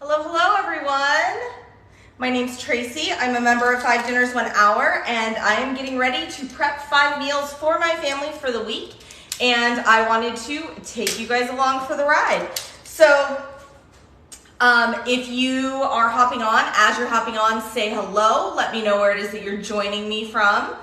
Hello, hello everyone. My name's Tracy. I'm a member of 5 Dinners 1 Hour, and I am getting ready to prep 5 meals for my family for the week. And I wanted to take you guys along for the ride. So if you are hopping on, as you're hopping on, say hello. Let me know where it is that you're joining me from.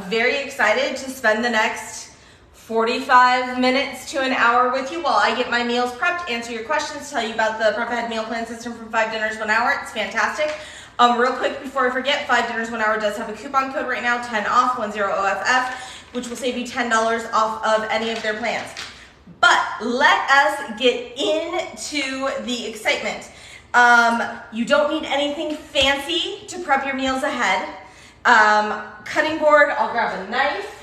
Very excited to spend the next 45 minutes to an hour with you while I get my meals prepped, answer your questions, tell you about the Prep Ahead meal plan system from 5 Dinners 1 Hour. It's fantastic. Real quick before I forget, 5 Dinners 1 Hour does have a coupon code right now, 10 off, 10OFF, which will save you $10 off of any of their plans. But let us get into the excitement. You don't need anything fancy to prep your meals ahead. Cutting board, I'll grab a knife.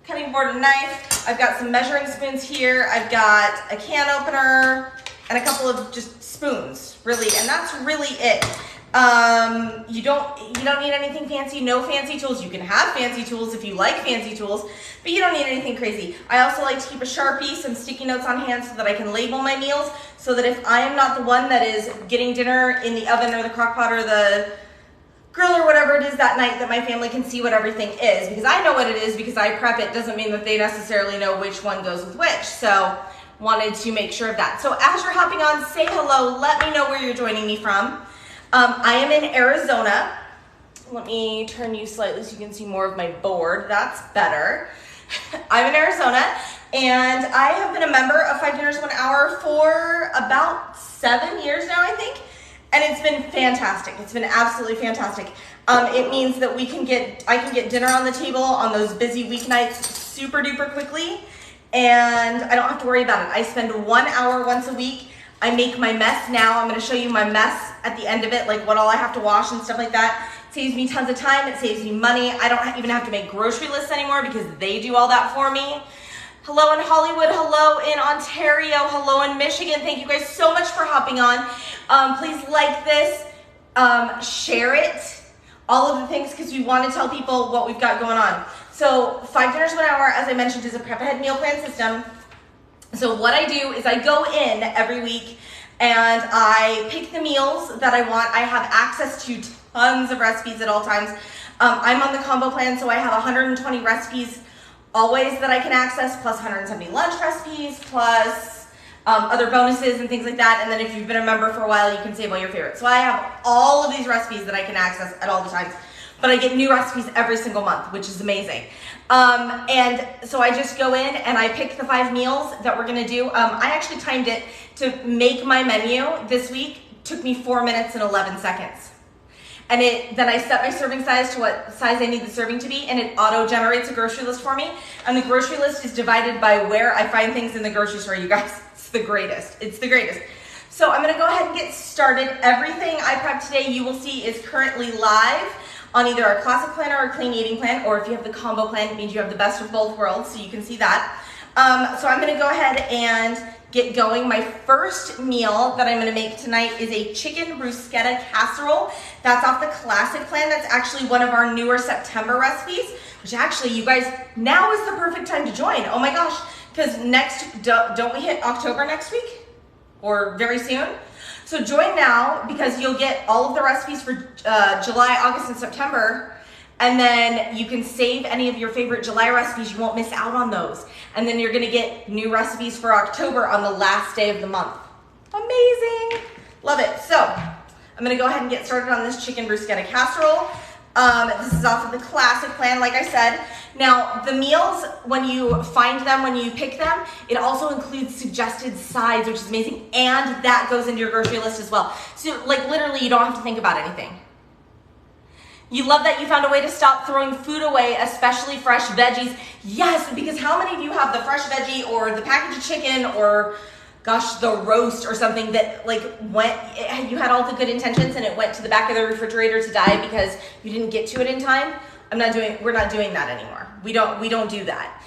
Cutting board and knife. I've got some measuring spoons here. I've got a can opener and a couple of just spoons, really, and that's really it. You don't need anything fancy, no fancy tools. You can have fancy tools if you like fancy tools, but you don't need anything crazy. I also like to keep a Sharpie, some sticky notes on hand so that I can label my meals, so that if I am not the one that is getting dinner in the oven or the crock pot or the grill or whatever it is that night, that my family can see what everything is, because I know what it is because I prep it. Doesn't mean that they necessarily know which one goes with which. So wanted to make sure of that. So as you're hopping on, say hello. Let me know where you're joining me from. I am in Arizona. Let me turn you slightly so you can see more of my board. That's better. I'm in Arizona, and I have been a member of 5 Dinners 1 Hour for about 7 years now, I think. And it's been fantastic. It's been absolutely fantastic. It means that I can get dinner on the table on those busy weeknights super duper quickly, and I don't have to worry about it. I spend 1 hour once a week. I make my mess now. I'm gonna show you my mess at the end of it, like what all I have to wash and stuff like that. It saves me tons of time. It saves me money. I don't even have to make grocery lists anymore because they do all that for me. Hello in Hollywood, hello in Ontario, hello in Michigan. Thank you guys so much for hopping on. Please like this, share it, all of the things, because we want to tell people what we've got going on. So 5 Dinners 1 Hour, as I mentioned, is a Prep Ahead meal plan system. So what I do is I go in every week and I pick the meals that I want. I have access to tons of recipes at all times. I'm on the combo plan, so I have 120 recipes always that I can access, plus 170 lunch recipes, plus other bonuses and things like that. And then if you've been a member for a while, you can save all your favorites. So I have all of these recipes that I can access at all the times, but I get new recipes every single month, which is amazing. And so I just go in and I pick the 5 meals that we're gonna do. I actually timed it to make my menu this week. Took me 4 minutes and 11 seconds. And then I set my serving size to what size I need the serving to be, and it auto-generates a grocery list for me. And the grocery list is divided by where I find things in the grocery store, you guys. It's the greatest. It's the greatest. So I'm gonna go ahead and get started. Everything I prepped today, you will see, is currently live on either our classic plan or our clean eating plan, or if you have the combo plan, it means you have the best of both worlds, so you can see that. So I'm gonna go ahead and get going. My first meal that I'm gonna make tonight is a chicken bruschetta casserole. That's off the classic plan. That's actually one of our newer September recipes, which actually, you guys, now is the perfect time to join. Oh my gosh, because don't we hit October next week? Or very soon? So join now, because you'll get all of the recipes for July, August, and September. And then you can save any of your favorite July recipes. You won't miss out on those. And then you're gonna get new recipes for October on the last day of the month. Amazing, love it. So I'm gonna go ahead and get started on this chicken bruschetta casserole. This is off of the classic plan, like I said. Now, the meals, when you find them, when you pick them, it also includes suggested sides, which is amazing. And that goes into your grocery list as well. So like literally, you don't have to think about anything. You love that you found a way to stop throwing food away, especially fresh veggies. Yes, because how many of you have the fresh veggie or the package of chicken or, gosh, the roast or something that you had all the good intentions and it went to the back of the refrigerator to die because you didn't get to it in time? We're not doing that anymore. We don't do that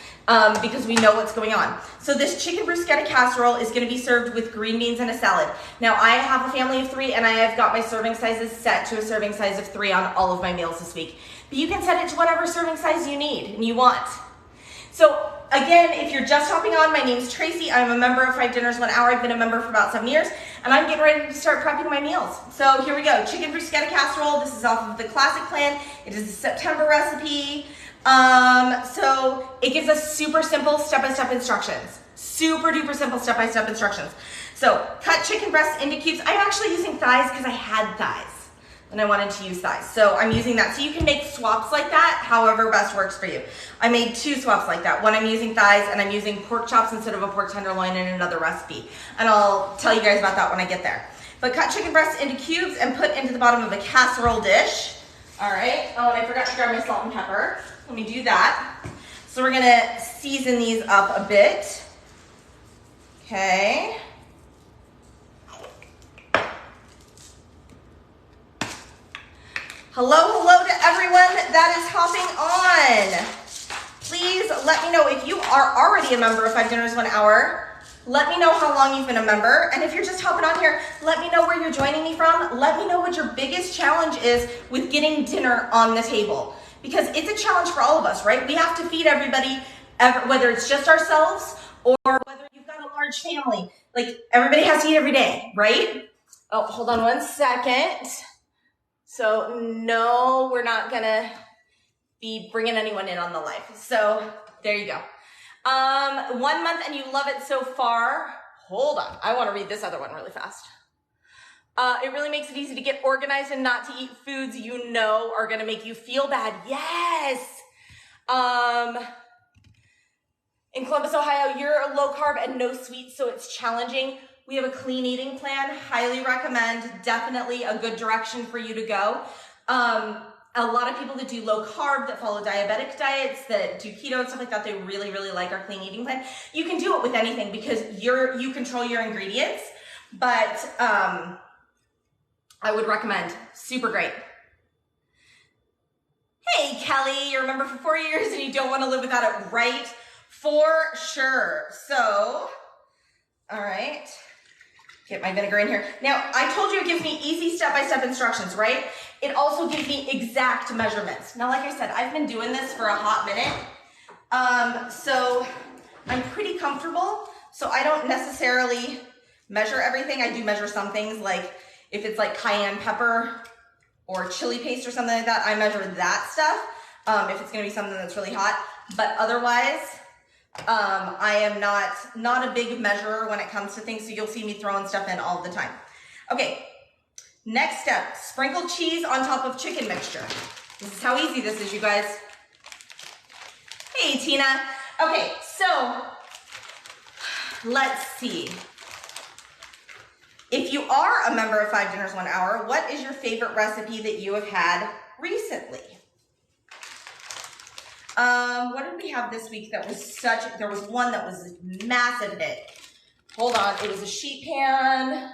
because we know what's going on. So this chicken bruschetta casserole is gonna be served with green beans and a salad. Now I have a family of 3 and I have got my serving sizes set to a serving size of 3 on all of my meals this week. But you can set it to whatever serving size you need and you want. So again, if you're just hopping on, my name's Tracy. I'm a member of 5 Dinners 1 Hour. I've been a member for about 7 years, and I'm getting ready to start prepping my meals. So here we go, chicken bruschetta casserole. This is off of the classic plan. It is a September recipe. So it gives us super simple step-by-step instructions. Super duper simple step-by-step instructions. So cut chicken breasts into cubes. I'm actually using thighs because I had thighs and I wanted to use thighs. So I'm using that. So you can make swaps like that, however best works for you. I made 2 swaps like that. One I'm using thighs and I'm using pork chops instead of a pork tenderloin in another recipe. And I'll tell you guys about that when I get there. But cut chicken breasts into cubes and put into the bottom of a casserole dish. All right. Oh, and I forgot to grab my salt and pepper. Let me do that. So we're gonna season these up a bit. Okay. Hello to everyone that is hopping on. Please let me know if you are already a member of 5 Dinners 1 Hour. Let me know how long you've been a member. And if you're just hopping on here, let me know where you're joining me from. Let me know what your biggest challenge is with getting dinner on the table. Because it's a challenge for all of us, right? We have to feed everybody, whether it's just ourselves or whether you've got a large family. Like, everybody has to eat every day, right? Oh, hold on one second. So no, we're not gonna be bringing anyone in on the live. So there you go. 1 month and you love it so far. Hold on, I wanna read this other one really fast. It really makes it easy to get organized and not to eat foods you know are gonna make you feel bad. Yes. In Columbus, Ohio, you're low carb and no sweets, so it's challenging. We have a clean eating plan, highly recommend, definitely a good direction for you to go. A lot of people that do low carb, that follow diabetic diets, that do keto and stuff like that, they really, really like our clean eating plan. You can do it with anything because you control your ingredients, but I would recommend, super great. Hey Kelly, you're a member for 4 years and you don't want to live without it, right? For sure. So, all right. Get my vinegar in here. Now, I told you it gives me easy step-by-step instructions, right? It also gives me exact measurements. Now, like I said, I've been doing this for a hot minute. So I'm pretty comfortable. So I don't necessarily measure everything. I do measure some things, like if it's like cayenne pepper or chili paste or something like that, I measure that stuff. If it's gonna be something that's really hot. But otherwise, I am not a big measurer when it comes to things, so you'll see me throwing stuff in all the time. Okay, next step, sprinkle cheese on top of chicken mixture. This is how easy this is, you guys. Hey, Tina. Okay, so let's see. If you are a member of 5 Dinners 1 Hour, what is your favorite recipe that you have had recently? What did we have this week that was there was one that was a massive hit. Hold on, it was a sheet pan.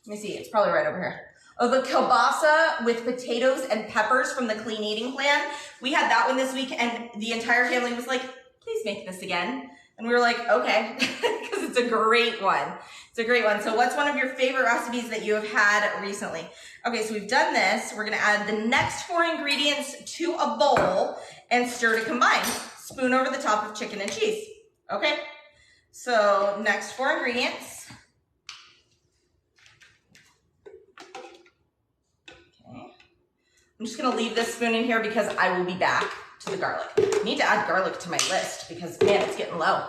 Let me see, it's probably right over here. Oh, the kielbasa with potatoes and peppers from the clean eating plan. We had that one this week and the entire family was like, please make this again. And we were like, okay, because it's a great one. It's a great one. So what's one of your favorite recipes that you have had recently? Okay, so we've done this. We're gonna add the next 4 ingredients to a bowl and stir to combine. Spoon over the top of chicken and cheese. Okay, so next 4 ingredients. Okay, I'm just gonna leave this spoon in here because I will be back to the garlic. I need to add garlic to my list because, man, it's getting low.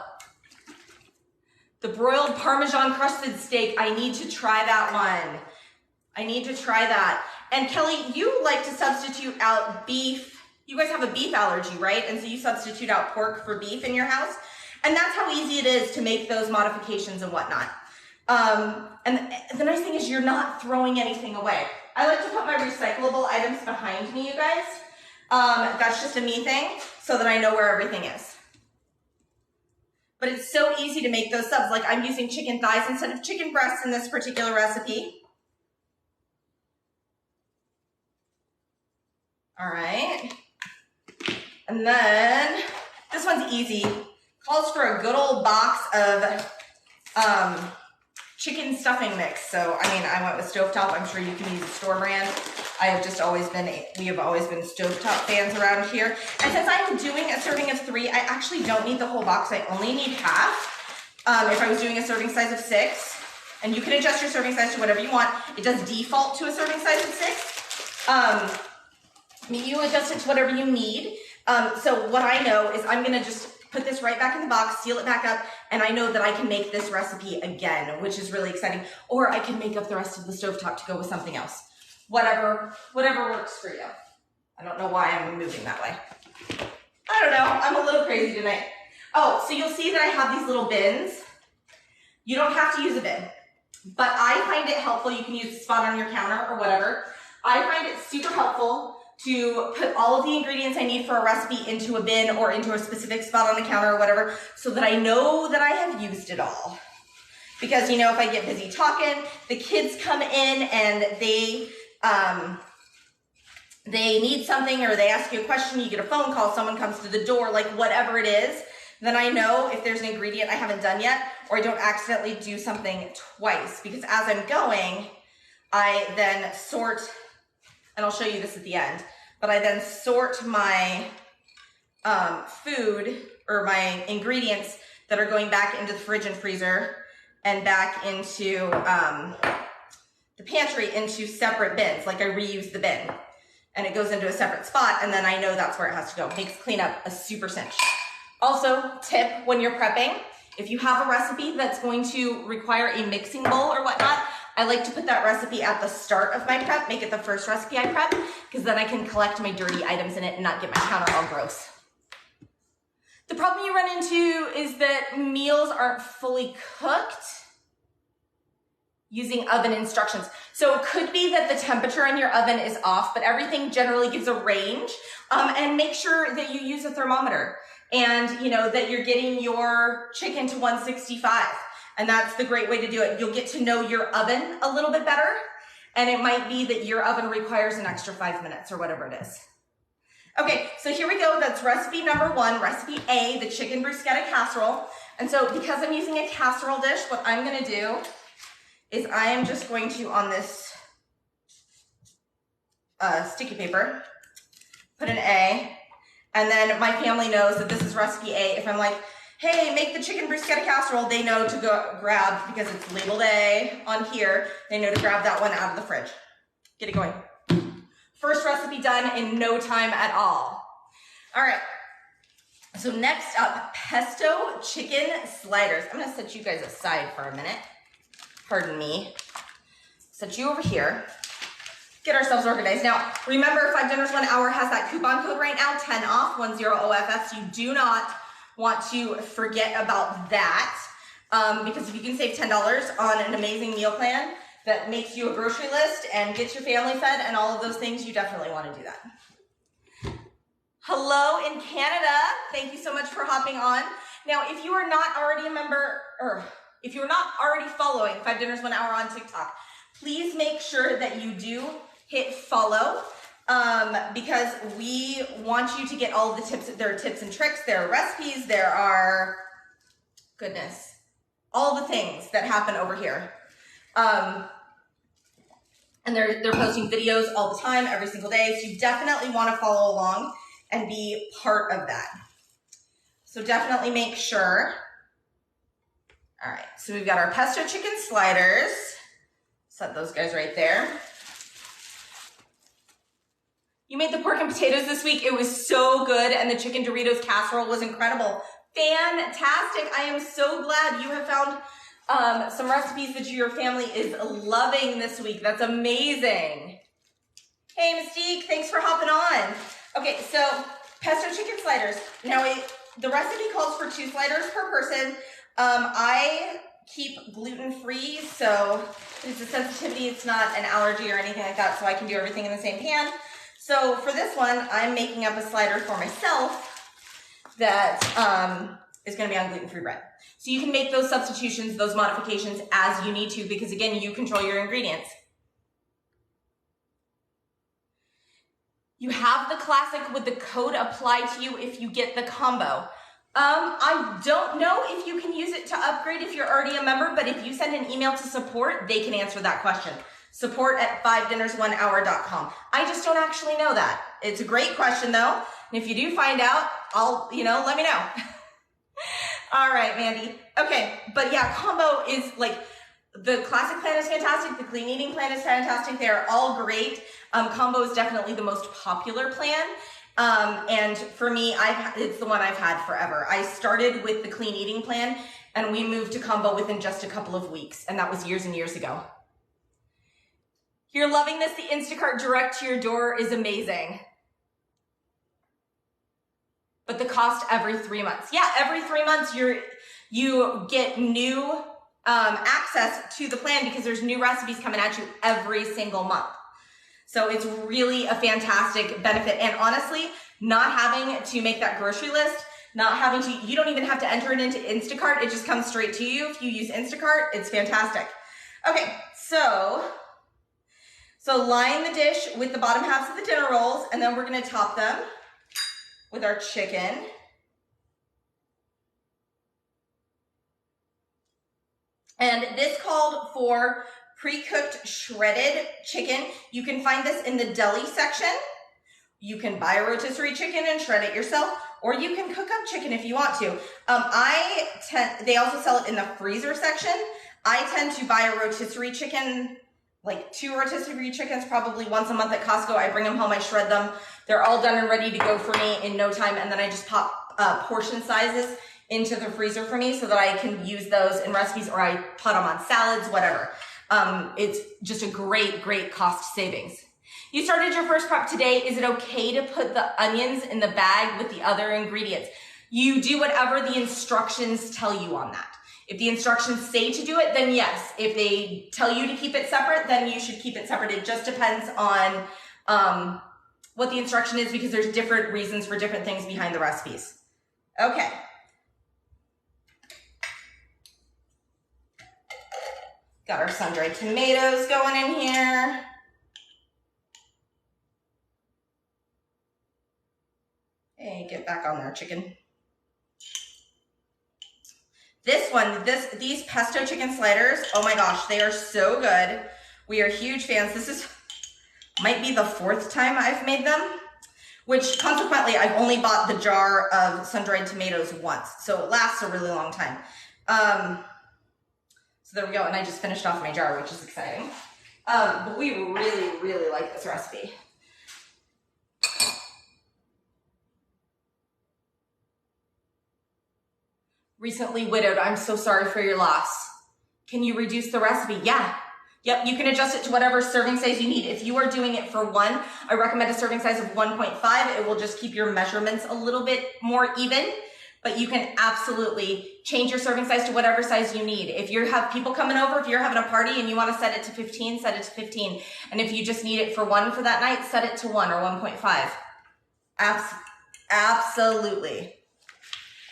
The broiled Parmesan crusted steak, I need to try that one. I need to try that. And Kelly, you like to substitute out beef. You guys have a beef allergy, right? And so you substitute out pork for beef in your house. And that's how easy it is to make those modifications and whatnot. And the nice thing is you're not throwing anything away. I like to put my recyclable items behind me, you guys. That's just a me thing so that I know where everything is. But it's so easy to make those subs. Like I'm using chicken thighs instead of chicken breasts in this particular recipe. All right. And then this one's easy. Calls for a good old box of chicken stuffing mix. So, I mean, I went with stovetop. I'm sure you can use a store brand. We have always been stovetop fans around here. And since I'm doing a serving of 3, I actually don't need the whole box. I only need half. If I was doing a serving size of 6, and you can adjust your serving size to whatever you want. It does default to a serving size of 6. You adjust it to whatever you need. So what I know is I'm gonna just put this right back in the box, seal it back up, and I know that I can make this recipe again, which is really exciting. Or I can make up the rest of the stovetop to go with something else. Whatever works for you. I don't know why I'm moving that way. I don't know, I'm a little crazy tonight. Oh, so you'll see that I have these little bins. You don't have to use a bin, but I find it helpful. You can use a spot on your counter or whatever. I find it super helpful to put all of the ingredients I need for a recipe into a bin or into a specific spot on the counter or whatever, so that I know that I have used it all. Because, you know, if I get busy talking, the kids come in and they need something, or they ask you a question, you get a phone call, someone comes to the door, like whatever it is, then I know if there's an ingredient I haven't done yet, or I don't accidentally do something twice. Because as I'm going, I then sort, and I'll show you this at the end, but I then sort my food or my ingredients that are going back into the fridge and freezer and back into the pantry into separate bins. Like I reuse the bin and it goes into a separate spot, and then I know that's where it has to go. Makes cleanup a super cinch. Also, tip when you're prepping, if you have a recipe that's going to require a mixing bowl or whatnot, I like to put that recipe at the start of my prep, make it the first recipe I prep, because then I can collect my dirty items in it and not get my counter all gross. The problem you run into is that meals aren't fully cooked using oven instructions. So it could be that the temperature in your oven is off, but everything generally gives a range. And make sure that you use a thermometer and you know that you're getting your chicken to 165. And that's the great way to do it. You'll get to know your oven a little bit better. And it might be that your oven requires an extra 5 minutes or whatever it is. Okay, so here we go. That's recipe number 1, recipe A, the chicken bruschetta casserole. And so because I'm using a casserole dish, what I'm gonna do is I am just going to, on this sticky paper, put an A. And then my family knows that this is recipe A. If I'm like, hey, make the chicken bruschetta casserole, they know to go grab, because it's labeled A on here, they know to grab that one out of the fridge. Get it going. First recipe done in no time at all. All right, so next up, pesto chicken sliders. I'm gonna set you guys aside for a minute. Pardon me. Set you over here. Get ourselves organized. Now, remember, 5 Dinners 1 Hour has that coupon code right now, 10 off, 10OFS. You do not want to forget about that, because if you can save $10 on an amazing meal plan that makes you a grocery list and gets your family fed and all of those things, you definitely want to do that. Hello in Canada. Thank you so much for hopping on. Now, if you are not already a member, or if you're not already following 5 Dinners 1 Hour on TikTok, please make sure that you do hit follow, because we want you to get all of the tips. There are tips and tricks, there are recipes, there are, goodness, all the things that happen over here. And they're posting videos all the time, every single day, so you definitely want to follow along and be part of that. So definitely make sure. All right, so we've got our pesto chicken sliders. Set those guys right there. You made the pork and potatoes this week. It was so good, and the chicken Doritos casserole was incredible. Fantastic. I am so glad you have found some recipes that your family is loving this week. That's amazing. Hey, Mystique, thanks for hopping on. Okay, so pesto chicken sliders. Now, the recipe calls for 2 sliders per person. I keep gluten-free, so it's a sensitivity, it's not an allergy or anything like that, so I can do everything in the same pan. So for this one, I'm making up a slider for myself that is going to be on gluten-free bread. So you can make those substitutions, those modifications as you need to, because again, you control your ingredients. You have the classic with the code apply to you if you get the combo. I don't know if you can use it to upgrade if you're already a member, but if you send an email to support, they can answer that question. support@5dinnersonehour.com. I just don't actually know that. It's a great question though. And if you do find out, let me know. All right, Mandy. Okay, but yeah, combo is like, the classic plan is fantastic. The clean eating plan is fantastic. They're all great. Combo is definitely the most popular plan. And for me, it's the one I've had forever. I started with the clean eating plan and we moved to combo within just a couple of weeks. And that was years and years ago. You're loving this. The Instacart direct to your door is amazing. But the cost every 3 months. Yeah, every 3 months you get new access to the plan because there's new recipes coming at you every single month. So it's really a fantastic benefit. And honestly, not having to make that grocery list, you don't even have to enter it into Instacart. It just comes straight to you. If you use Instacart, it's fantastic. Okay, so line the dish with the bottom halves of the dinner rolls, and then we're gonna top them with our chicken. And this called for pre-cooked shredded chicken. You can find this in the deli section. You can buy a rotisserie chicken and shred it yourself, or you can cook up chicken if you want to. They also sell it in the freezer section. I tend to buy a rotisserie chicken, like 2 rotisserie chickens probably once a month at Costco. I bring them home, I shred them. They're all done and ready to go for me in no time. And then I just pop portion sizes into the freezer for me so that I can use those in recipes, or I put them on salads, whatever. It's just a great, great cost savings. You started your first prep today. Is it okay to put the onions in the bag with the other ingredients? You do whatever the instructions tell you on that. If the instructions say to do it, then yes. If they tell you to keep it separate, then you should keep it separate. It just depends on what the instruction is, because there's different reasons for different things behind the recipes. Okay. Got our sun-dried tomatoes going in here. Hey, get back on there, chicken. These pesto chicken sliders, oh my gosh, they are so good. We are huge fans. This might be the 4th time I've made them, which consequently, I've only bought the jar of sun-dried tomatoes once, so it lasts a really long time. So there we go, and I just finished off my jar, which is exciting. But we really, really like this recipe. Recently widowed, I'm so sorry for your loss. Can you reduce the recipe? Yeah. Yep, you can adjust it to whatever serving size you need. If you are doing it for 1, I recommend a serving size of 1.5. It will just keep your measurements a little bit more even, but you can absolutely change your serving size to whatever size you need. If you have people coming over, if you're having a party and you want to set it to 15, set it to 15. And if you just need it for 1 for that night, set it to 1 or 1.5. Absolutely.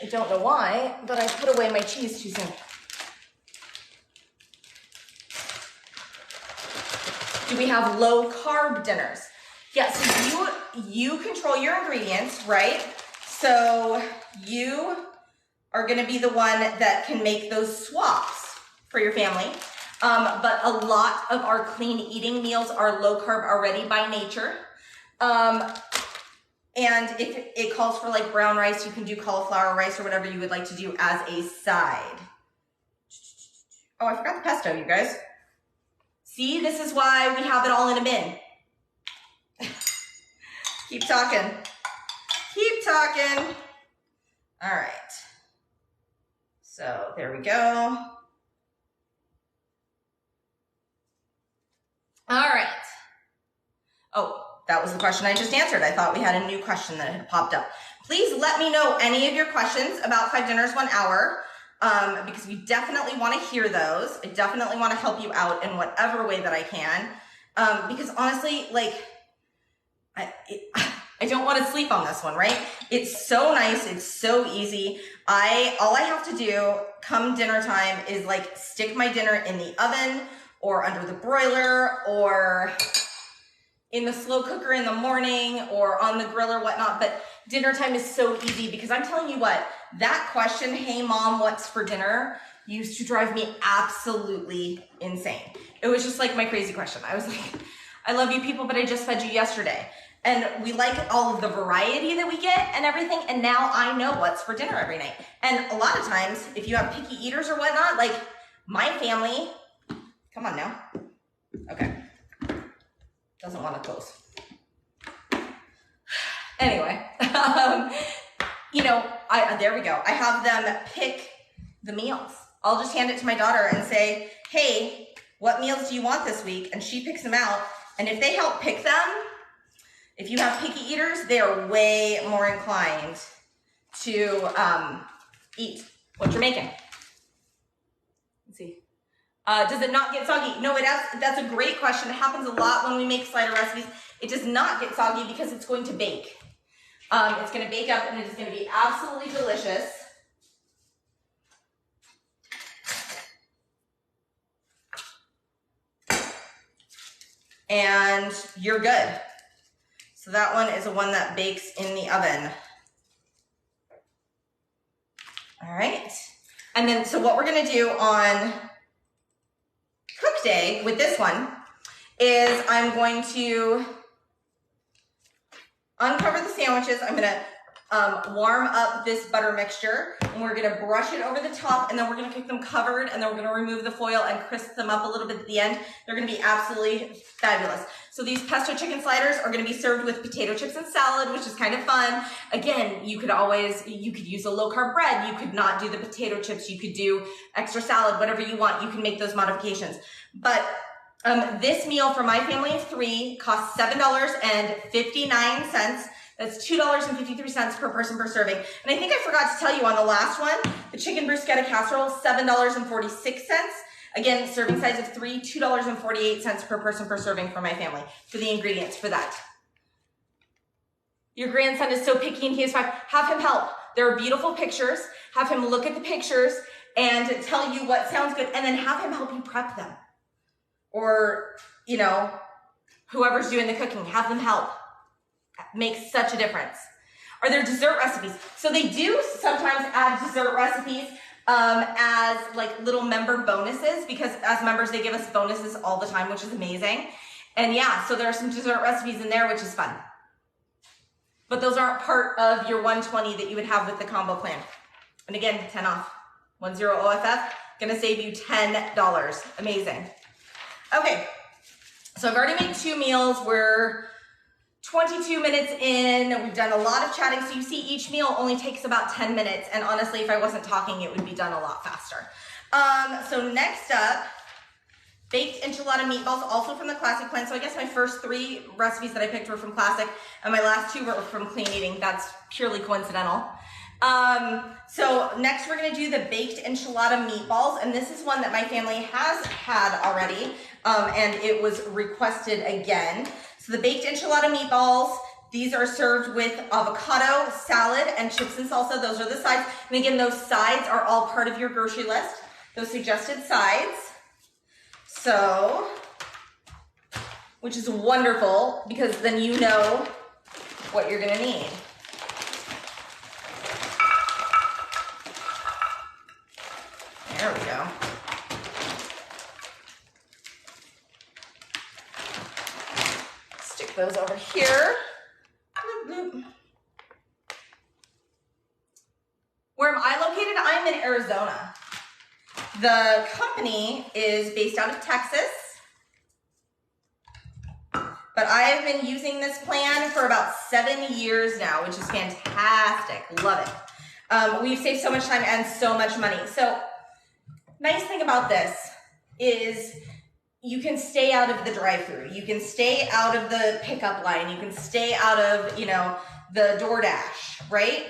I don't know why, but I put away my cheese too soon. Do we have low carb dinners? Yes, so you control your ingredients, right? So you are gonna be the one that can make those swaps for your family. But a lot of our clean eating meals are low carb already by nature. And if it calls for like brown rice, you can do cauliflower rice or whatever you would like to do as a side. Oh, I forgot the pesto, you guys. See, this is why we have it all in a bin. Keep talking. Keep talking. All right. So there we go. All right. Oh, that was the question I just answered. I thought we had a new question that had popped up. Please let me know any of your questions about 5 dinners, 1 hour, because we definitely want to hear those. I definitely want to help you out in whatever way that I can, because honestly, like, I don't want to sleep on this one, right? It's so nice. It's so easy. All I have to do come dinner time is like stick my dinner in the oven or under the broiler or in the slow cooker in the morning or on the grill or whatnot. But dinner time is so easy because I'm telling you what, that question, hey mom, what's for dinner, used to drive me absolutely insane. It was just like my crazy question. I was like, I love you people, but I just fed you yesterday. And we like all of the variety that we get and everything. And now I know what's for dinner every night. And a lot of times, if you have picky eaters or whatnot, like my family, come on now. Okay. Doesn't want to close. Anyway, you know, there we go. I have them pick the meals. I'll just hand it to my daughter and say, hey, what meals do you want this week? And she picks them out. And if they help pick them, if you have picky eaters, they are way more inclined to eat what you're making. Let's see. Does it not get soggy? No, that's a great question. It happens a lot when we make slider recipes. It does not get soggy because it's going to bake. It's going to bake up and it is going to be absolutely delicious. And you're good. So that one is a one that bakes in the oven. All right. And then, so what we're going to do on cook day with this one is I'm going to uncover the sandwiches. I'm going to warm up this butter mixture, and we're going to brush it over the top, and then we're going to cook them covered, and then we're going to remove the foil and crisp them up a little bit at the end. They're going to be absolutely fabulous. So these pesto chicken sliders are going to be served with potato chips and salad, which is kind of fun. Again, you could use a low carb bread. You could not do the potato chips. You could do extra salad, whatever you want. You can make those modifications. But this meal for my family of 3 costs $7.59. That's $2.53 per person per serving. And I think I forgot to tell you on the last one, the chicken bruschetta casserole, $7.46. Again, serving size of 3, $2.48 per person per serving for my family for the ingredients for that. Your grandson is so picky and he is 5. Have him help. There are beautiful pictures. Have him look at the pictures and tell you what sounds good, and then have him help you prep them. Or, you know, whoever's doing the cooking, have them help. Makes such a difference. Are there dessert recipes? So they do sometimes add dessert recipes as like little member bonuses, because as members they give us bonuses all the time, which is amazing. And yeah, so there are some dessert recipes in there, which is fun. But those aren't part of your 120 that you would have with the combo plan. And again, 10 off. 10 OFF, gonna save you $10. Amazing. Okay, so I've already made 2 meals. We're 22 minutes in, we've done a lot of chatting. So you see each meal only takes about 10 minutes. And honestly, if I wasn't talking, it would be done a lot faster. So next up, baked enchilada meatballs, also from the classic plan. So I guess my first 3 recipes that I picked were from classic, and my last 2 were from clean eating. That's purely coincidental. So next we're gonna do the baked enchilada meatballs. And this is one that my family has had already. And it was requested again. So the baked enchilada meatballs, these are served with avocado, salad, and chips and salsa. Those are the sides. And again, those sides are all part of your grocery list, those suggested sides. So, which is wonderful because then you know what you're gonna need. There we go. Those over here. Where am I located? I'm in Arizona. The company is based out of Texas, but I have been using this plan for about 7 years now, which is fantastic. Love it. We've saved so much time and so much money. So nice thing about this is you can stay out of the drive-thru. You can stay out of the pickup line. You can stay out of, you know, the DoorDash, right?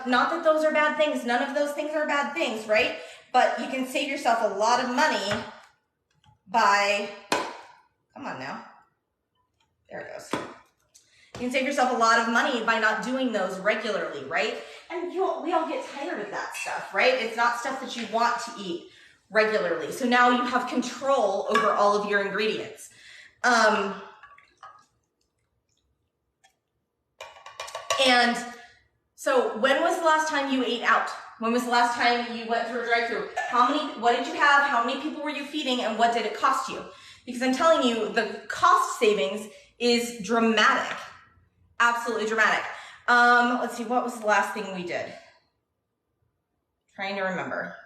Not that those are bad things. None of those things are bad things, right? But you can save yourself a lot of money by, come on now. There it goes. You can save yourself a lot of money by not doing those regularly, right? And we all get tired of that stuff, right? It's not stuff that you want to eat regularly. So now you have control over all of your ingredients. And So when was the last time you ate out? When was the last time you went through a drive-thru? What did you have? How many people were you feeding? And what did it cost you? Because I'm telling you, the cost savings is dramatic. Absolutely dramatic. Let's see, what was the last thing we did? Trying to remember.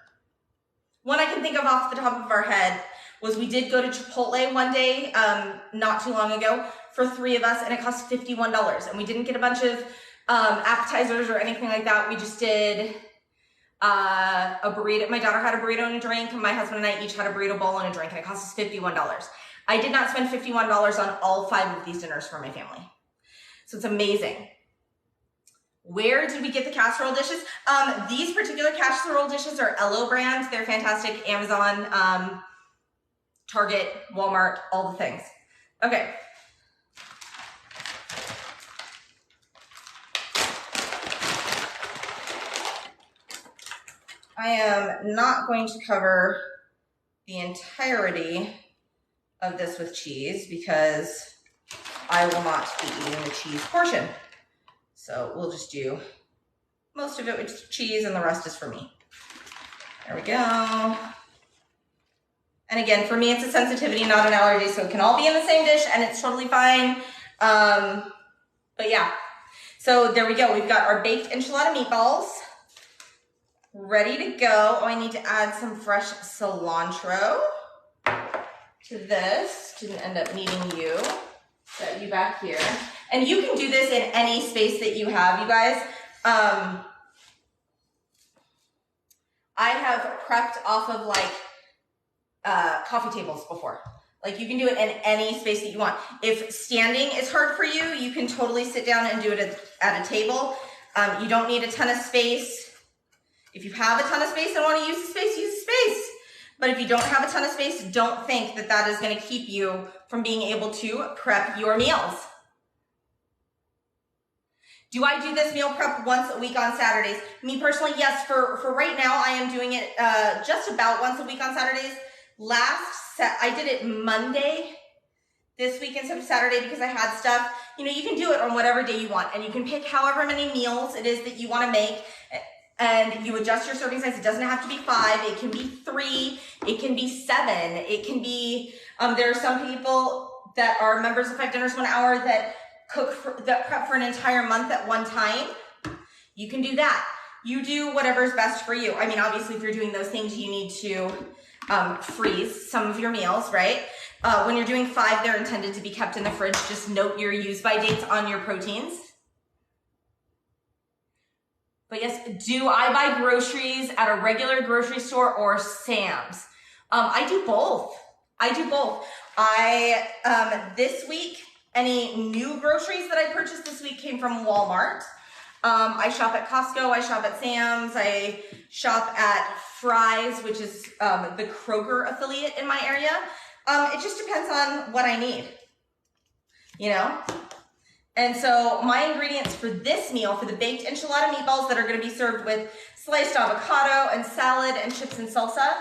One I can think of off the top of our head was we did go to Chipotle one day, not too long ago, for 3 of us, and it cost $51. And we didn't get a bunch of appetizers or anything like that. We just did a burrito. My daughter had a burrito and a drink, and my husband and I each had a burrito bowl and a drink, and it cost us $51. I did not spend $51 on all 5 of these dinners for my family. So it's amazing. Where did we get the casserole dishes? These particular casserole dishes are Ello brand. They're fantastic. Amazon, Target, Walmart, all the things. Okay. I am not going to cover the entirety of this with cheese because I will not be eating the cheese portion. So we'll just do most of it with cheese and the rest is for me. There we go. And again, for me, it's a sensitivity, not an allergy, so it can all be in the same dish and it's totally fine. But yeah, so there we go. We've got our baked enchilada meatballs ready to go. Oh, I need to add some fresh cilantro to this. Didn't end up needing you. Set you back here. And you can do this in any space that you have, you guys. I have prepped off of like coffee tables before. Like you can do it in any space that you want. If standing is hard for you, you can totally sit down and do it at a table. You don't need a ton of space. If you have a ton of space and want to use the space, use the space. But if you don't have a ton of space, don't think that that is going to keep you from being able to prep your meals. Do I do this meal prep once a week on Saturdays? Me personally, yes. For right now, I am doing it just about once a week on Saturdays. I did it Monday this week instead of Saturday because I had stuff. You know, you can do it on whatever day you want, and you can pick however many meals it is that you want to make. And you adjust your serving size. It doesn't have to be 5. It can be 3. It can be 7. It can be, there are some people that are members of 5 Dinners 1 Hour that that prep for an entire month at one time. You can do that. You do whatever's best for you. I mean, obviously, if you're doing those things, you need to freeze some of your meals, right? When you're doing 5, they're intended to be kept in the fridge. Just note your use-by dates on your proteins. But yes, do I buy groceries at a regular grocery store or Sam's? I do both. This week, any new groceries that I purchased this week came from Walmart. I shop at Costco, I shop at Sam's, I shop at Fry's, which is the Kroger affiliate in my area. It just depends on what I need, you know? And so my ingredients for this meal, for the baked enchilada meatballs that are going to be served with sliced avocado and salad and chips and salsa,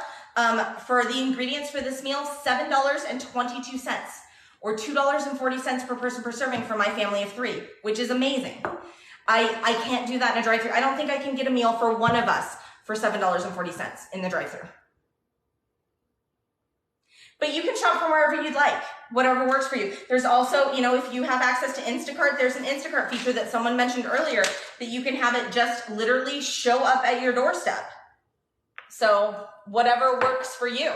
for the ingredients for this meal, $7.22 or $2.40 per person per serving for my family of 3, which is amazing. I can't do that in a drive-thru. I don't think I can get a meal for one of us for $7.40 in the drive-thru. But you can shop from wherever you'd like, whatever works for you. There's also, you know, if you have access to Instacart, there's an Instacart feature that someone mentioned earlier that you can have it just literally show up at your doorstep. So whatever works for you.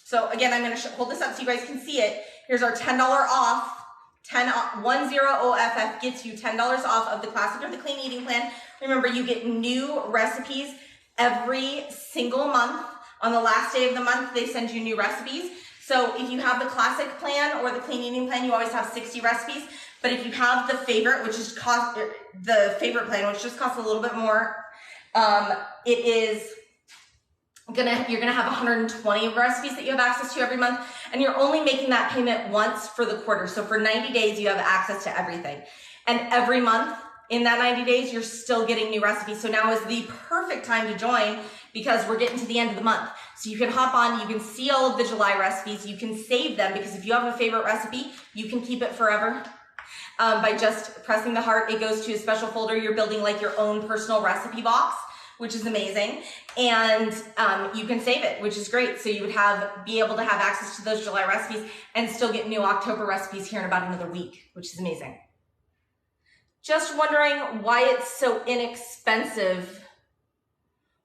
So again, I'm going to hold this up so you guys can see it. Here's our $10 off. 10 OFF gets you $10 off of the Classic or the Clean Eating Plan. Remember, you get new recipes every single month. On the last day of the month, they send you new recipes. So if you have the Classic Plan or the Clean Eating Plan, you always have 60 recipes. But if you have the Favorite, which is the Favorite Plan, which just costs a little bit more, you're gonna have 120 recipes that you have access to every month, and you're only making that payment once for the quarter. So for 90 days, you have access to everything. And every month in that 90 days, you're still getting new recipes. So now is the perfect time to join because we're getting to the end of the month. So you can hop on, you can see all of the July recipes, you can save them because if you have a favorite recipe, you can keep it forever. by just pressing the heart. It goes to a special folder. You're building like your own personal recipe box, which is amazing. And you can save it, which is great. So you would be able to have access to those July recipes and still get new October recipes here in about another week, which is amazing. Just wondering why it's so inexpensive.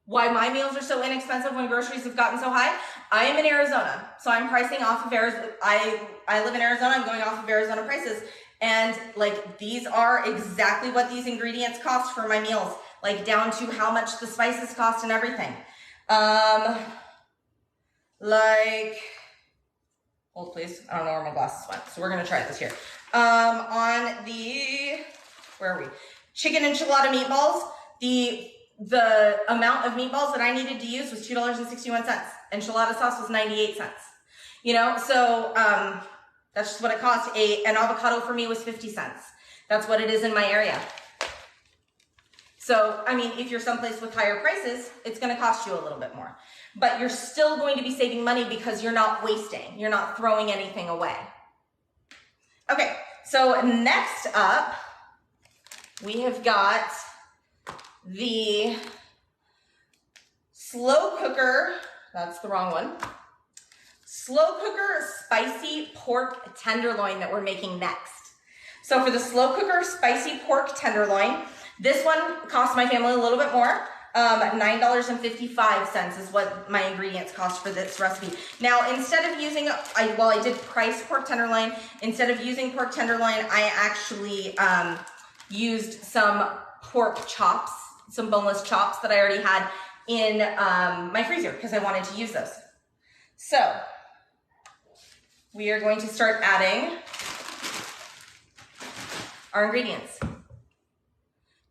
Why my meals are so inexpensive when groceries have gotten so high. I am in Arizona, so I'm pricing off of Arizona. I live in Arizona. I'm going off of Arizona prices. And like, these are exactly what these ingredients cost for my meals, like down to how much the spices cost and everything. Hold please. I don't know where my glasses went. So we're going to try this here. On the, where are we? Chicken enchilada meatballs, the amount of meatballs that I needed to use was $2.61. Enchilada sauce was 98 cents. You know, so that's just what it cost. An avocado for me was 50 cents. That's what it is in my area. So, I mean, if you're someplace with higher prices, it's going to cost you a little bit more. But you're still going to be saving money because you're not wasting. You're not throwing anything away. Okay, so next up, we have got the slow cooker, that's the wrong one, slow cooker spicy pork tenderloin that we're making next. So for the slow cooker spicy pork tenderloin, this one cost my family a little bit more. $9.55 is what my ingredients cost for this recipe. Now, instead of using, I did price pork tenderloin. Instead of using pork tenderloin, I actually used some pork chops, some boneless chops that I already had in my freezer because I wanted to use those. So we are going to start adding our ingredients.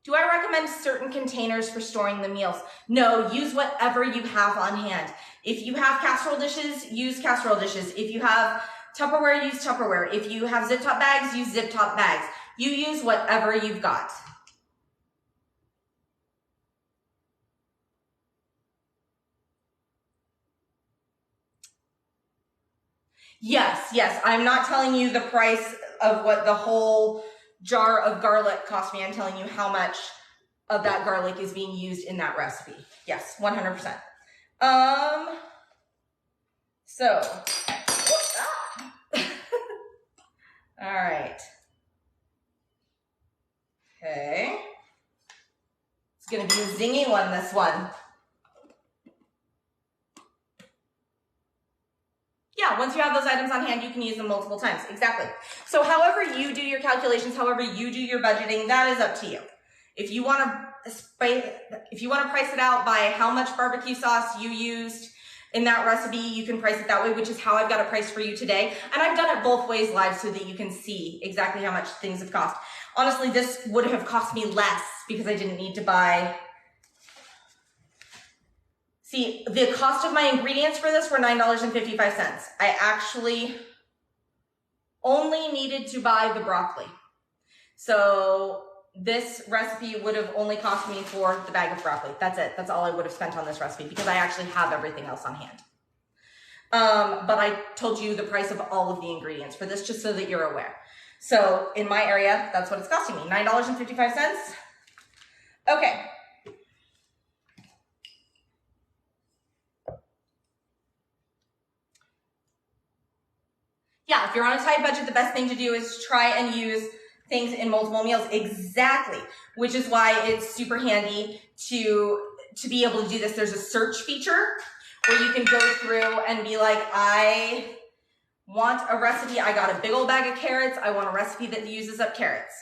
Do I recommend certain containers for storing the meals? No, use whatever you have on hand. If you have casserole dishes, use casserole dishes. If you have Tupperware, use Tupperware. If you have zip top bags, use zip top bags. You use whatever you've got. Yes. I'm not telling you the price of what the whole jar of garlic cost me. I'm telling you how much of that garlic is being used in that recipe. Yes, 100%. All right. Okay. It's going to be a zingy one, this one. Yeah, once you have those items on hand, you can use them multiple times. Exactly. So however you do your calculations, however you do your budgeting, that is up to you. If you want to price it out by how much barbecue sauce you used in that recipe, you can price it that way, which is how I've got it priced for you today. And I've done it both ways live so that you can see exactly how much things have cost. Honestly, this would have cost me less because I didn't need to buy. See, the cost of my ingredients for this were $9.55. I actually only needed to buy the broccoli. So this recipe would have only cost me for the bag of broccoli. That's it. That's all I would have spent on this recipe because I actually have everything else on hand. But I told you the price of all of the ingredients for this just so that you're aware. So in my area, that's what it's costing me, $9.55. Okay. Yeah, if you're on a tight budget, the best thing to do is try and use things in multiple meals. Exactly, which is why it's super handy to be able to do this. There's a search feature where you can go through and be like, I want a recipe. I got a big old bag of carrots. I want a recipe that uses up carrots.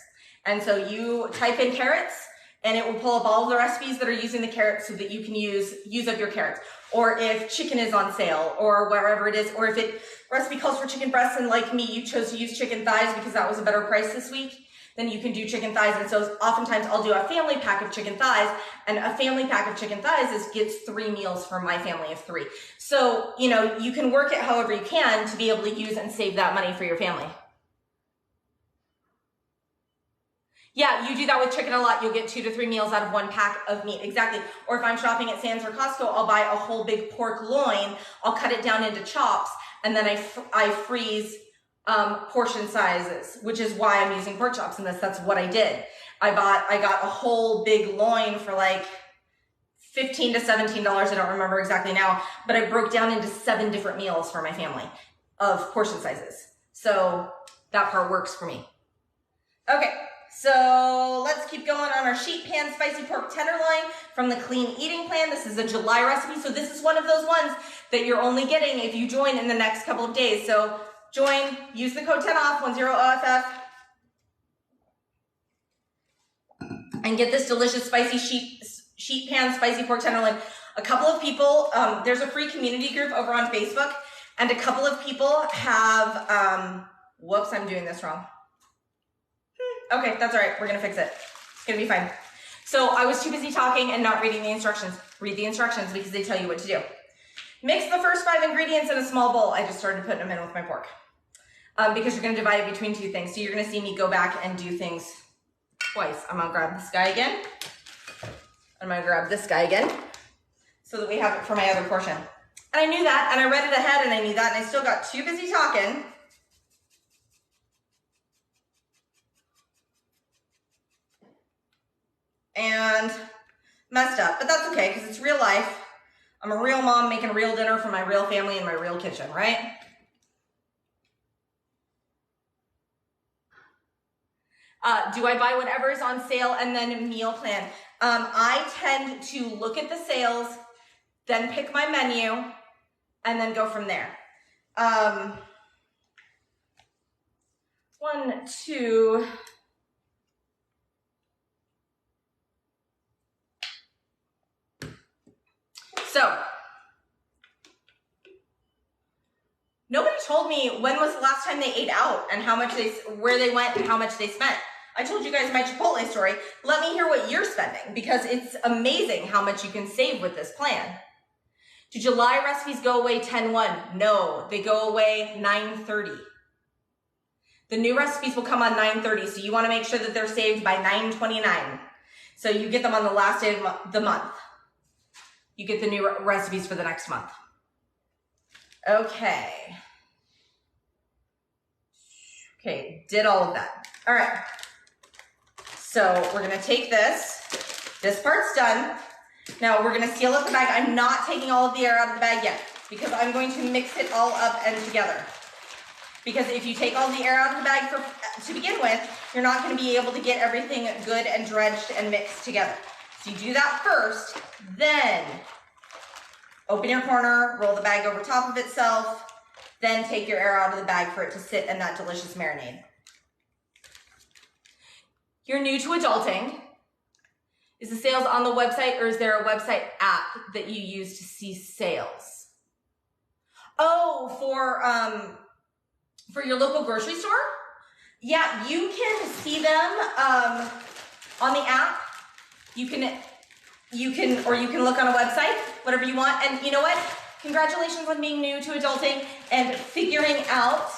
And so you type in carrots and it will pull up all of the recipes that are using the carrots so that you can use up your carrots. Or if chicken is on sale or wherever it is, or if it recipe calls for chicken breasts and like me, you chose to use chicken thighs because that was a better price this week, then you can do chicken thighs. And so oftentimes I'll do a family pack of chicken thighs, and a family pack of chicken thighs gets 3 meals for my family of 3. So, you know, you can work it however you can to be able to use and save that money for your family. Yeah, you do that with chicken a lot. You'll get 2 to 3 meals out of 1 pack of meat. Exactly. Or if I'm shopping at Sam's or Costco, I'll buy a whole big pork loin. I'll cut it down into chops, and then I freeze portion sizes, which is why I'm using pork chops in this. That's what I did. I got a whole big loin for like $15 to $17. I don't remember exactly now, but I broke down into 7 different meals for my family of portion sizes. So that part works for me. Okay, so let's keep going on our sheet pan spicy pork tenderloin from the Clean Eating Plan. This is a July recipe, so this is one of those ones that you're only getting if you join in the next couple of days. So join, use the code 10OFF, 10OFF, and get this delicious spicy sheet pan spicy pork tenderloin. A couple of people, there's a free community group over on Facebook, and a couple of people have, whoops, I'm doing this wrong. Okay, that's all right. We're going to fix it. It's going to be fine. So I was too busy talking and not reading the instructions. Read the instructions because they tell you what to do. Mix the first 5 ingredients in a small bowl. I just started putting them in with my pork because you're going to divide it between 2 things. So you're going to see me go back and do things twice. I'm going to grab this guy again. I'm going to grab this guy again so that we have it for my other portion. And I knew that, and I read it ahead, and I knew that, and I still got too busy talking. And messed up, but that's okay because it's real life. I'm a real mom making real dinner for my real family in my real kitchen, right? Do I buy whatever is on sale and then meal plan? I tend to look at the sales, then pick my menu, and then go from there. 1, 2... So, nobody told me when was the last time they ate out and how much where they went and how much they spent. I told you guys my Chipotle story. Let me hear what you're spending because it's amazing how much you can save with this plan. Do July recipes go away 10/1? No, they go away 9/30. The new recipes will come on 9/30, so you want to make sure that they're saved by 9/29. So you get them on the last day of the month. You get the new recipes for the next month. Okay. Okay, did all of that. All right. So we're gonna take this. This part's done. Now we're gonna seal up the bag. I'm not taking all of the air out of the bag yet because I'm going to mix it all up and together. Because if you take all the air out of the bag to begin with, you're not gonna be able to get everything good and drenched and mixed together. So you do that first, then open your corner, roll the bag over top of itself, then take your air out of the bag for it to sit in that delicious marinade. You're new to adulting. Is the sales on the website or is there a website app that you use to see sales? Oh, for your local grocery store? Yeah, you can see them on the app. You can look on a website, whatever you want. And you know what? Congratulations on being new to adulting and figuring out,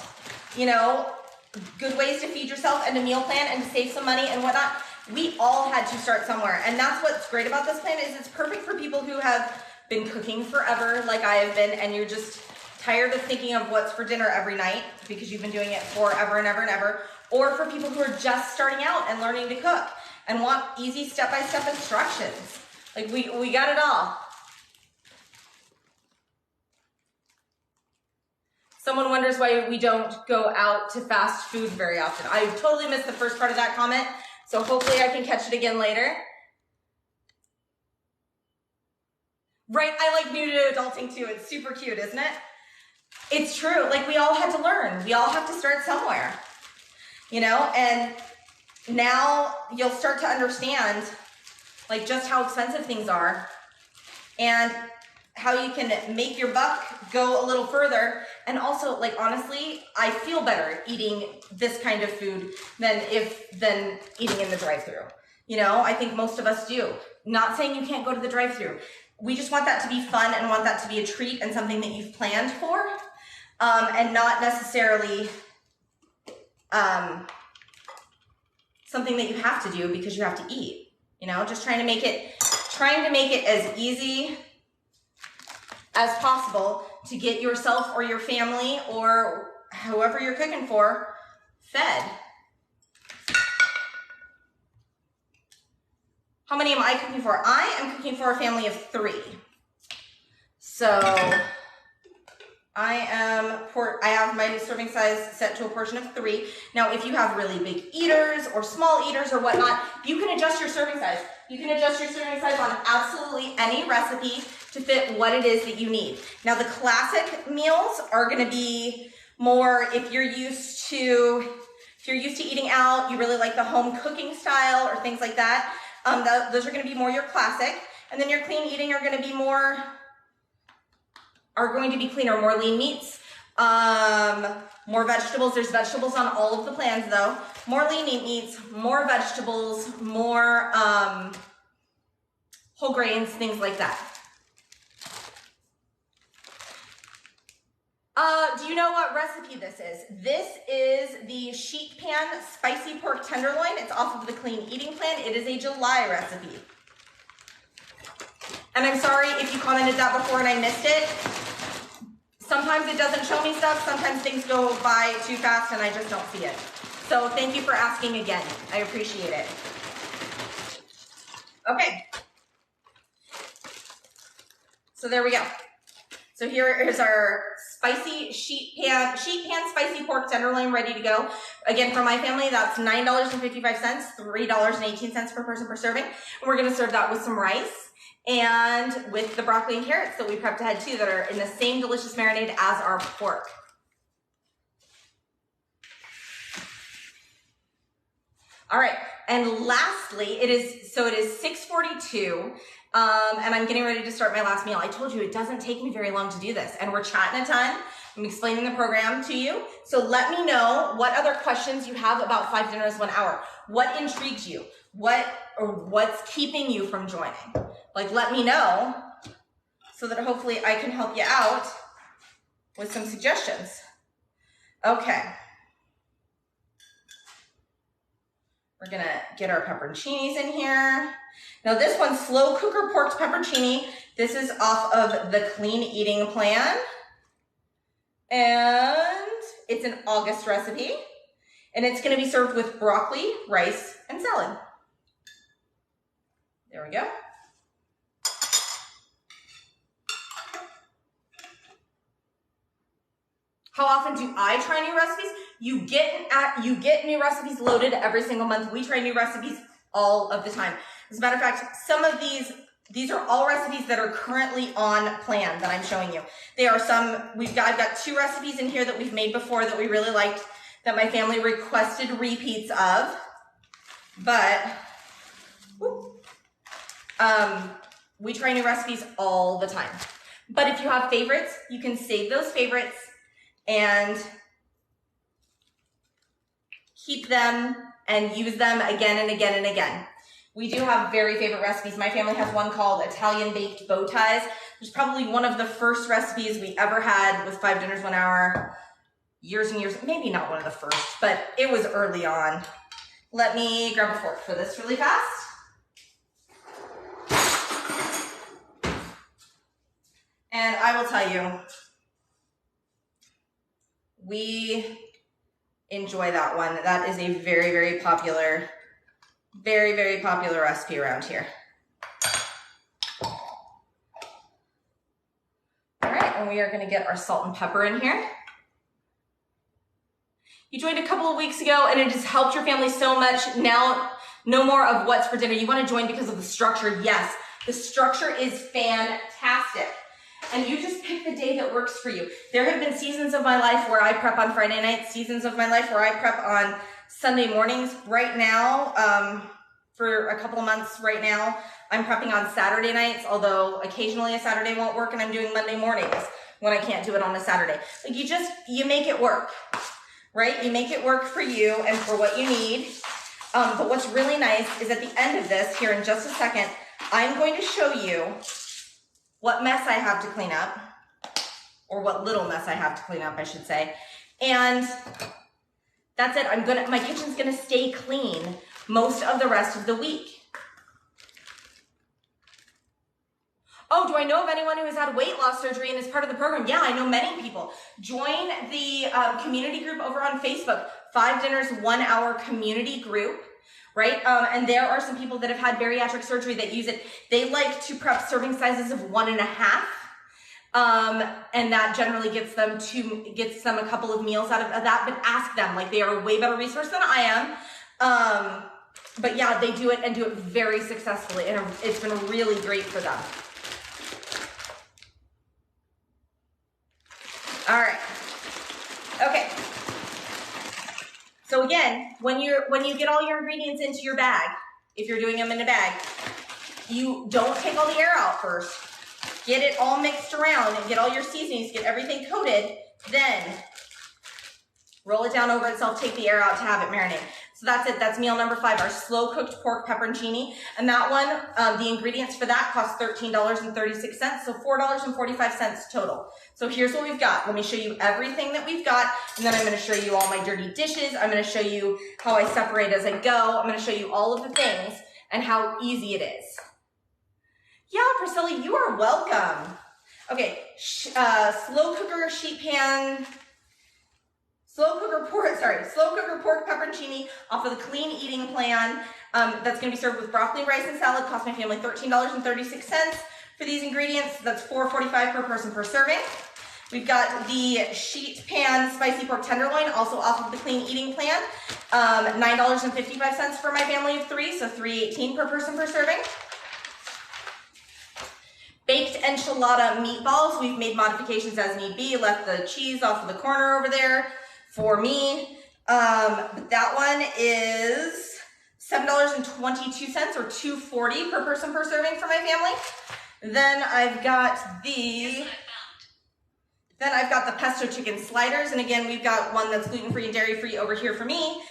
good ways to feed yourself and to meal plan and to save some money and whatnot. We all had to start somewhere. And that's what's great about this plan is it's perfect for people who have been cooking forever like I have been and you're just tired of thinking of what's for dinner every night because you've been doing it forever and ever and ever. Or for people who are just starting out and learning to cook and want easy step-by-step instructions. Like we got it all. Someone wonders why we don't go out to fast food very often. I totally missed the first part of that comment, so hopefully I can catch it again later. Right, I like new to adulting too. It's super cute, isn't it? It's true, like we all had to learn. We all have to start somewhere, and now you'll start to understand like just how expensive things are and how you can make your buck go a little further. And also, like, honestly, I feel better eating this kind of food than eating in the drive-thru. I think most of us do. Not saying you can't go to the drive-thru. We just want that to be fun and want that to be a treat and something that you've planned for, and not necessarily something that you have to do because you have to eat. Just trying to make it as easy as possible to get yourself or your family or whoever you're cooking for fed. How many am I cooking for? I am cooking for a family of 3. So I have my serving size set to a portion of 3. Now, if you have really big eaters or small eaters or whatnot, you can adjust your serving size. You can adjust your serving size on absolutely any recipe to fit what it is that you need. Now, the classic meals are going to be more if you're used to eating out, you really like the home cooking style or things like that. Those are going to be more your classic, and then your clean eating are going to be cleaner, more lean meats, more vegetables. There's vegetables on all of the plans though. More lean meats, more vegetables, more whole grains, things like that. Do you know what recipe this is? This is the sheet pan spicy pork tenderloin. It's off of the clean eating plan. It is a July recipe. And I'm sorry if you commented that before and I missed it. Sometimes it doesn't show me stuff. Sometimes things go by too fast and I just don't see it. So thank you for asking again. I appreciate it. Okay. So there we go. So here is our spicy sheet pan spicy pork tenderloin ready to go. Again, for my family, that's $9.55, $3.18 per person per serving. And we're gonna serve that with some rice and with the broccoli and carrots that we prepped ahead too, that are in the same delicious marinade as our pork. All right, and lastly, it is 6:42. And I'm getting ready to start my last meal. I told you it doesn't take me very long to do this, and we're chatting a ton. I'm explaining the program to you. So let me know what other questions you have about 5 dinners, 1 hour. What intrigues you? What's keeping you from joining? Like, let me know so that hopefully I can help you out with some suggestions. Okay. We're gonna get our pepperoncinis in here. Now this one's slow cooker pork pepperoncini. This is off of the clean eating plan. And it's an August recipe. And it's gonna be served with broccoli, rice, and salad. There we go. How often do I try new recipes? You get new recipes loaded every single month. We try new recipes all of the time. As a matter of fact, some of these are all recipes that are currently on plan that I'm showing you. I've got 2 recipes in here that we've made before that we really liked, that my family requested repeats of. But we try new recipes all the time. But if you have favorites, you can save those favorites and keep them and use them again and again and again. We do have very favorite recipes. My family has one called Italian baked bow ties. It's probably one of the first recipes we ever had with 5 dinners, 1 hour, years and years, maybe not one of the first, but it was early on. Let me grab a fork for this really fast. And I will tell you, we enjoy that one. That is a very, very popular recipe around here. All right, and we are gonna get our salt and pepper in here. You joined a couple of weeks ago and it has helped your family so much. Now, no more of what's for dinner. You wanna join because of the structure. Yes, the structure is fantastic. And you just pick the day that works for you. There have been seasons of my life where I prep on Friday nights, seasons of my life where I prep on Sunday mornings. Right now, for a couple of months right now, I'm prepping on Saturday nights, although occasionally a Saturday won't work and I'm doing Monday mornings when I can't do it on a Saturday. Like you make it work, right? You make it work for you and for what you need. But what's really nice is at the end of this, here in just a second, I'm going to show you what mess I have to clean up, or what little mess I have to clean up, I should say. And that's it. My kitchen's gonna stay clean most of the rest of the week. Oh, do I know of anyone who has had weight loss surgery and is part of the program? Yeah, I know many people. Join the community group over on Facebook, 5 Dinners, 1 Hour community group, right? And there are some people that have had bariatric surgery that use it. They like to prep serving sizes of 1.5. And that generally gets them a couple of meals out of that, but ask them, like, they are a way better resource than I am. But yeah, they do it and do it very successfully, and it's been really great for them. All right. Okay. So again, when you get all your ingredients into your bag, if you're doing them in a bag, you don't take all the air out first. Get it all mixed around and get all your seasonings, get everything coated, then roll it down over itself, take the air out to have it marinate. So that's it. That's meal number 5, our slow cooked pork pepperoncini. And that one, the ingredients for that cost $13.36, so $4.45 total. So here's what we've got. Let me show you everything that we've got, and then I'm going to show you all my dirty dishes. I'm going to show you how I separate as I go. I'm going to show you all of the things and how easy it is. Yeah, Priscilla, you are welcome. Okay, slow cooker sheet pan, slow cooker pork pepperoncini off of the Clean Eating Plan. That's going to be served with broccoli, rice, and salad. Cost my family $13.36 for these ingredients. That's $4.45 per person per serving. We've got the sheet pan spicy pork tenderloin, also off of the Clean Eating Plan. $9.55 for my family of 3, so $3.18 per person per serving. Baked enchilada meatballs. We've made modifications as need be. Left the cheese off of the corner over there for me. But that one is $7.22 or $2.40 per person per serving for my family. Then I've got the pesto chicken sliders. And again, we've got one that's gluten-free and dairy-free over here for me.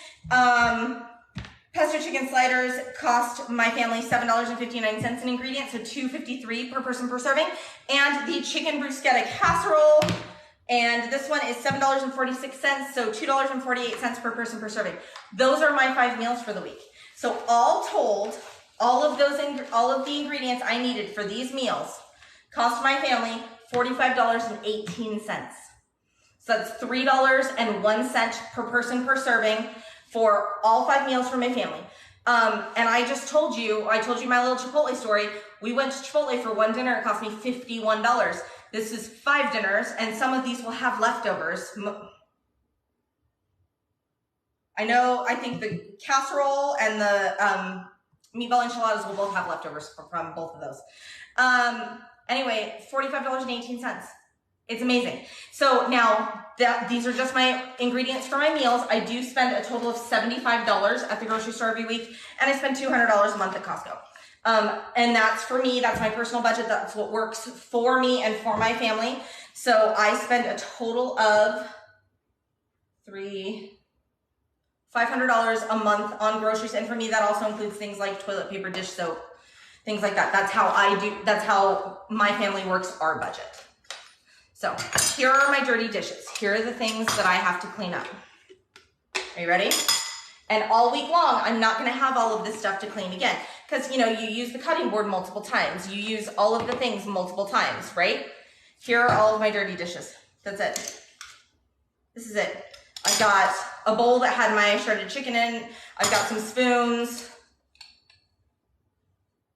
Pesto chicken sliders cost my family $7.59 an ingredient, so $2.53 per person per serving. And the chicken bruschetta casserole, and this one is $7.46, so $2.48 per person per serving. Those are my 5 meals for the week. So all told, all of the ingredients I needed for these meals cost my family $45.18. So that's $3.01 per person per serving for all 5 meals for my family. And I told you my little Chipotle story. We went to Chipotle for 1 dinner. It cost me $51. This is 5 dinners, and some of these will have leftovers. I think the casserole and the meatball enchiladas will both have leftovers from both of those. Anyway, $45.18. It's amazing. So now these are just my ingredients for my meals. I do spend a total of $75 at the grocery store every week, and I spend $200 a month at Costco. And that's for me, that's my personal budget. That's what works for me and for my family. So I spend a total of $500 a month on groceries. And for me, that also includes things like toilet paper, dish soap, things like that. That's how my family works our budget. So here are my dirty dishes. Here are the things that I have to clean up. Are you ready? And all week long, I'm not going to have all of this stuff to clean again. Because, you use the cutting board multiple times. You use all of the things multiple times, right? Here are all of my dirty dishes. That's it. This is it. I've got a bowl that had my shredded chicken in. I've got some spoons,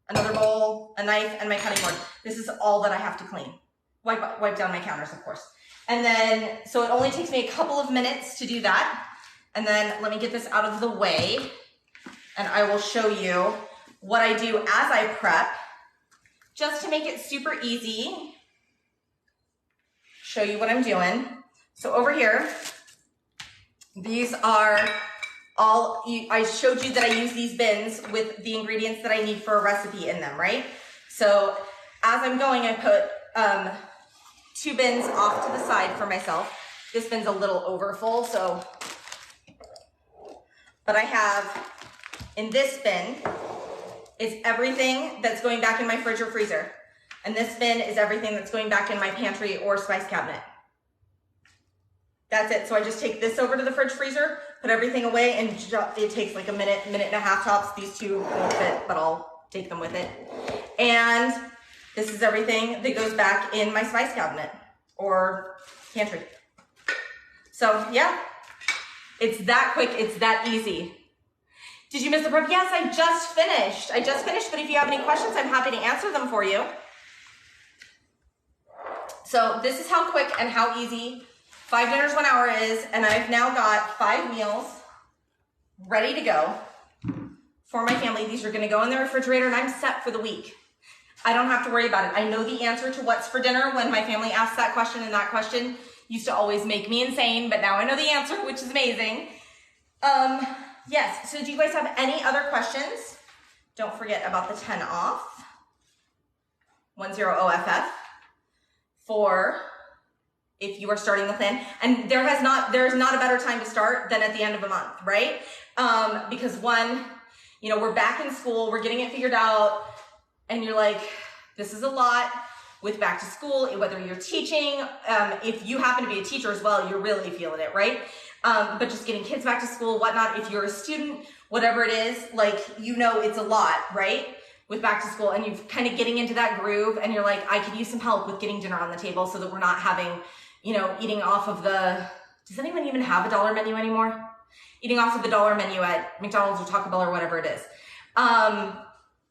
another bowl, a knife, and my cutting board. This is all that I have to clean. Wipe down my counters, of course. And then, so it only takes me a couple of minutes to do that. And then let me get this out of the way, and I will show you what I do as I prep, just to make it super easy. Show you what I'm doing. So over here, these are all, I showed you that I use these bins with the ingredients that I need for a recipe in them, right? So as I'm going, I put 2 bins off to the side for myself. This bin's a little over full, but I have, in this bin, is everything that's going back in my fridge or freezer. And this bin is everything that's going back in my pantry or spice cabinet. That's it. So I just take this over to the fridge freezer, put everything away, and it takes like a minute and a half tops. These 2 won't fit, but I'll take them with it. And This is everything that goes back in my spice cabinet or pantry. So yeah, it's that quick, it's that easy. Did you miss the prep? Yes, I just finished, but if you have any questions, I'm happy to answer them for you. So this is how quick and how easy 5 dinners 1 hour is, and I've now got 5 meals ready to go for my family. These are gonna go in the refrigerator and I'm set for the week. I don't have to worry about it. I know the answer to what's for dinner when my family asks that question, and that question used to always make me insane, but now I know the answer, which is amazing. Yes, so do you guys have any other questions? Don't forget about the 10 off, 10OFF, for if you are starting the plan. And there's not a better time to start than at the end of a month, right? Because one, you know, we're back in school, we're getting it figured out, and you're like, this is a lot with back to school, whether you're teaching, if you happen to be a teacher as well, you're really feeling it, right? But just getting kids back to school, whatnot, if you're a student, whatever it is, like, you know, it's a lot, right? With back to school, and you're kind of getting into that groove, and you're like, I could use some help with getting dinner on the table so that we're not having, you know, eating off of the, does anyone even have a dollar menu anymore? Eating off of the dollar menu at McDonald's or Taco Bell or whatever it is.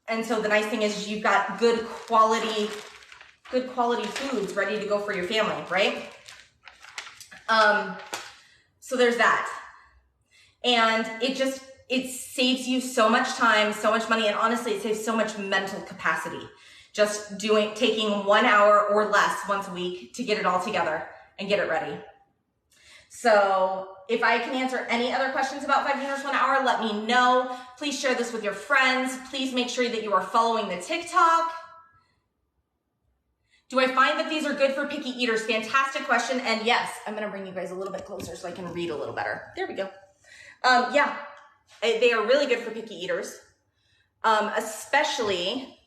And so the nice thing is you've got good quality foods ready to go for your family, right? So there's that. And it saves you so much time, so much money, and honestly, it saves so much mental capacity. Just taking 1 hour or less once a week to get it all together and get it ready. So if I can answer any other questions about 5 dinners 1 hour, let me know. Please share this with your friends. Please make sure that you are following the TikTok. Do I find that these are good for picky eaters? Fantastic question. And yes, I'm going to bring you guys a little bit closer so I can read a little better. There we go. Yeah, they are really good for picky eaters, especially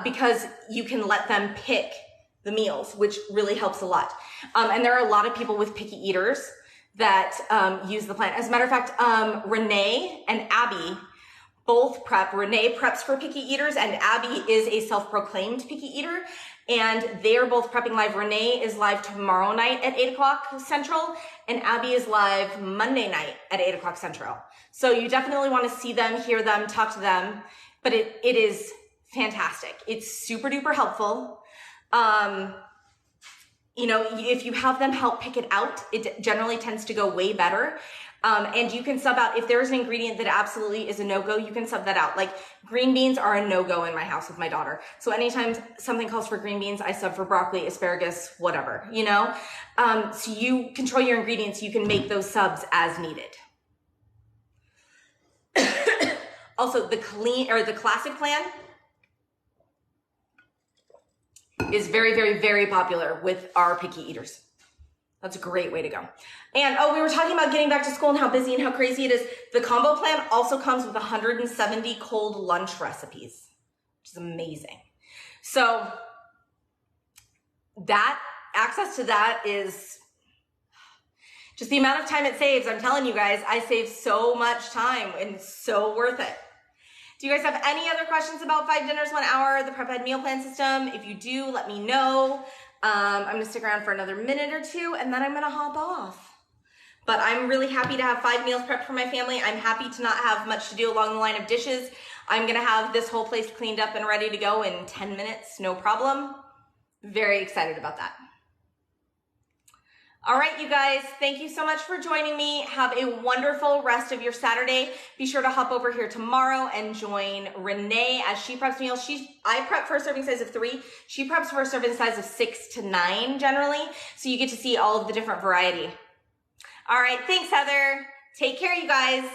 because you can let them pick the meals, which really helps a lot. And there are a lot of people with picky eaters that use the plan. As a matter of fact, Renee and Abby both prep. Renee preps for picky eaters, and Abby is a self-proclaimed picky eater, and they are both prepping live. Renee is live tomorrow night at 8 o'clock Central, and Abby is live Monday night at 8 o'clock Central. So you definitely want to see them, hear them, talk to them, but it is fantastic. It's super duper helpful. You know, if you have them help pick it out, it generally tends to go way better. And you can sub out, if there's an ingredient that absolutely is a no-go, you can sub that out. Like green beans are a no-go in my house with my daughter. So anytime something calls for green beans, I sub for broccoli, asparagus, whatever, you know? So you control your ingredients, you can make those subs as needed. Also, the classic plan is very, very, very popular with our picky eaters. That's a great way to go. And we were talking about getting back to school and how busy and how crazy it is. The combo plan also comes with 170 cold lunch recipes, which is amazing. So that access to that is just the amount of time it saves. I'm telling you guys, I save so much time and it's so worth it. Do you guys have any other questions about 5 dinners 1 hour, the Prep Ed meal plan system? If you do, let me know. I'm gonna stick around for another minute or two and then I'm gonna hop off. But I'm really happy to have 5 meals prepped for my family. I'm happy to not have much to do along the line of dishes. I'm gonna have this whole place cleaned up and ready to go in 10 minutes, no problem. Very excited about that. All right, you guys, thank you so much for joining me. Have a wonderful rest of your Saturday. Be sure to hop over here tomorrow and join Renee as she preps meals. I prep for a serving size of 3. She preps for a serving size of 6 to 9 generally. So you get to see all of the different variety. All right, thanks, Heather. Take care, you guys.